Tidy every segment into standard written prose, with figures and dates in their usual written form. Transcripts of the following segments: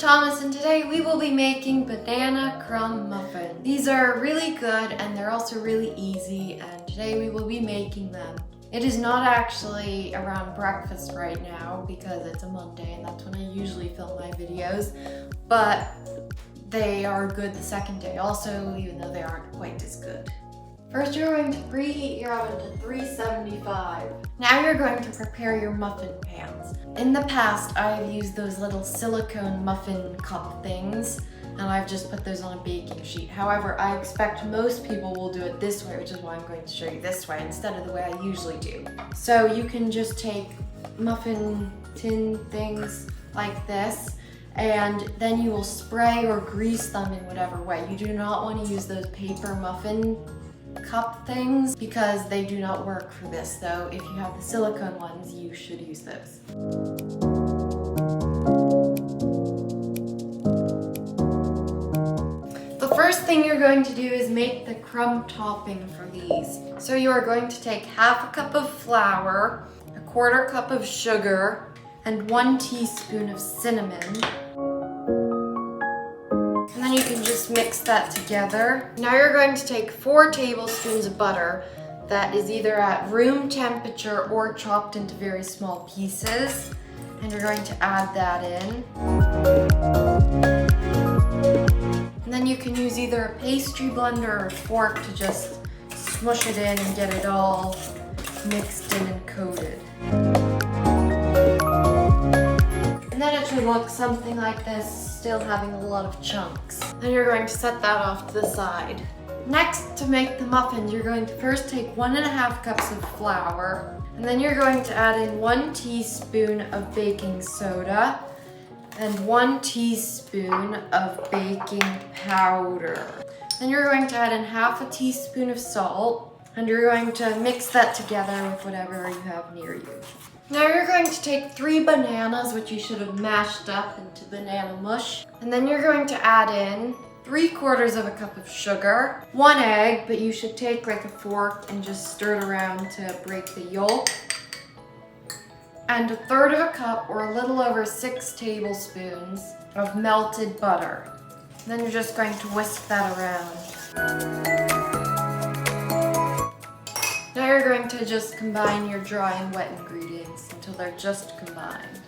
Thomas and today we will be making banana crumb muffins. These are really good and they're also really easy, and today we will be making them. It is not actually around breakfast right now because it's a Monday and that's when I usually film my videos, but they are good the second day also, even though they aren't quite as good. First, you're going to preheat your oven to 375. Now you're going to prepare your muffin pans. In the past, I've used those little silicone muffin cup things, and I've just put those on a baking sheet. However, I expect most people will do it this way, which is why I'm going to show you this way instead of the way I usually do. So you can just take muffin tin things like this, and then you will spray or grease them in whatever way. You do not want to use those paper muffin cup things because they do not work for this, though if you have the silicone ones you should use those. The first thing you're going to do is make the crumb topping for these. So you are going to take half a cup of flour, a quarter cup of sugar, and 1 teaspoon of cinnamon. And then you can just mix that together. Now you're going to take 4 tablespoons of butter that is either at room temperature or chopped into very small pieces. And you're going to add that in. And then you can use either a pastry blender or a fork to just smush it in and get it all mixed in and coated. And then it should look something like this, still having a lot of chunks. Then you're going to set that off to the side. Next, to make the muffins, you're going to first take 1.5 cups of flour, and then you're going to add in 1 teaspoon of baking soda and 1 teaspoon of baking powder. Then you're going to add in half a teaspoon of salt, and you're going to mix that together with whatever you have near you. Now you're going to take 3 bananas, which you should have mashed up into banana mush. And then you're going to add in 3/4 of a cup of sugar, 1 egg, but you should take like a fork and just stir it around to break the yolk, and 1/3 of a cup or a little over 6 tablespoons of melted butter. And then you're just going to whisk that around. Now you're going to just combine your dry and wet ingredients until they're just combined.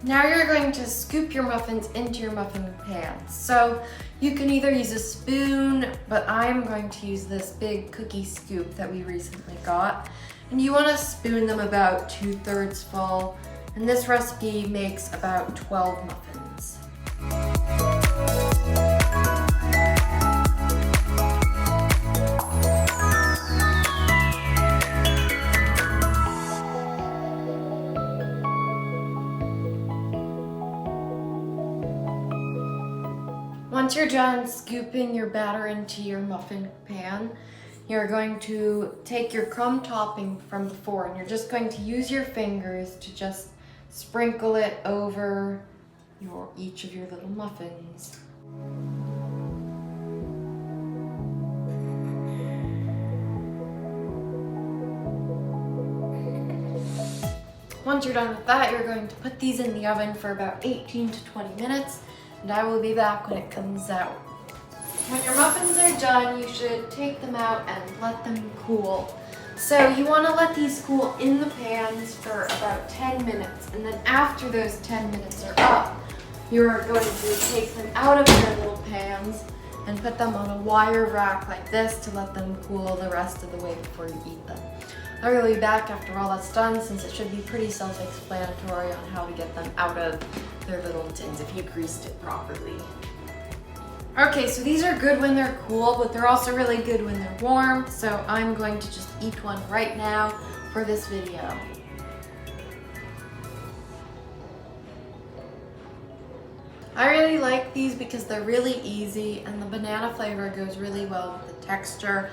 Now you're going to scoop your muffins into your muffin pans. So you can either use a spoon, but I'm going to use this big cookie scoop that we recently got. And you want to spoon them about 2/3 full. And this recipe makes about 12 muffins. Once you're done scooping your batter into your muffin pan, you're going to take your crumb topping from before and you're just going to use your fingers to just sprinkle it over each of your little muffins. Once you're done with that, you're going to put these in the oven for about 18 to 20 minutes, and I will be back when it comes out. When your muffins are done, you should take them out and let them cool. So you want to let these cool in the pans for about 10 minutes, and then after those 10 minutes are up, you're going to take them out of their little pans and put them on a wire rack like this to let them cool the rest of the way before you eat them. I will be back after all that's done, since it should be pretty self-explanatory on how to get them out of their little tins if you greased it properly. Okay, so these are good when they're cool, but they're also really good when they're warm, so I'm going to just eat one right now for this video. I really like these because they're really easy and the banana flavor goes really well with the texture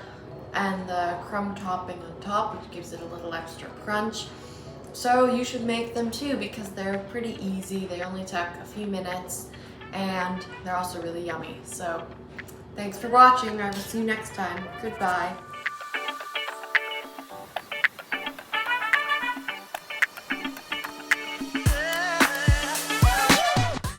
and the crumb topping on top, which gives it a little extra crunch. So you should make them too because they're pretty easy. They only take a few minutes and they're also really yummy. So thanks for watching. I will see you next time. Goodbye.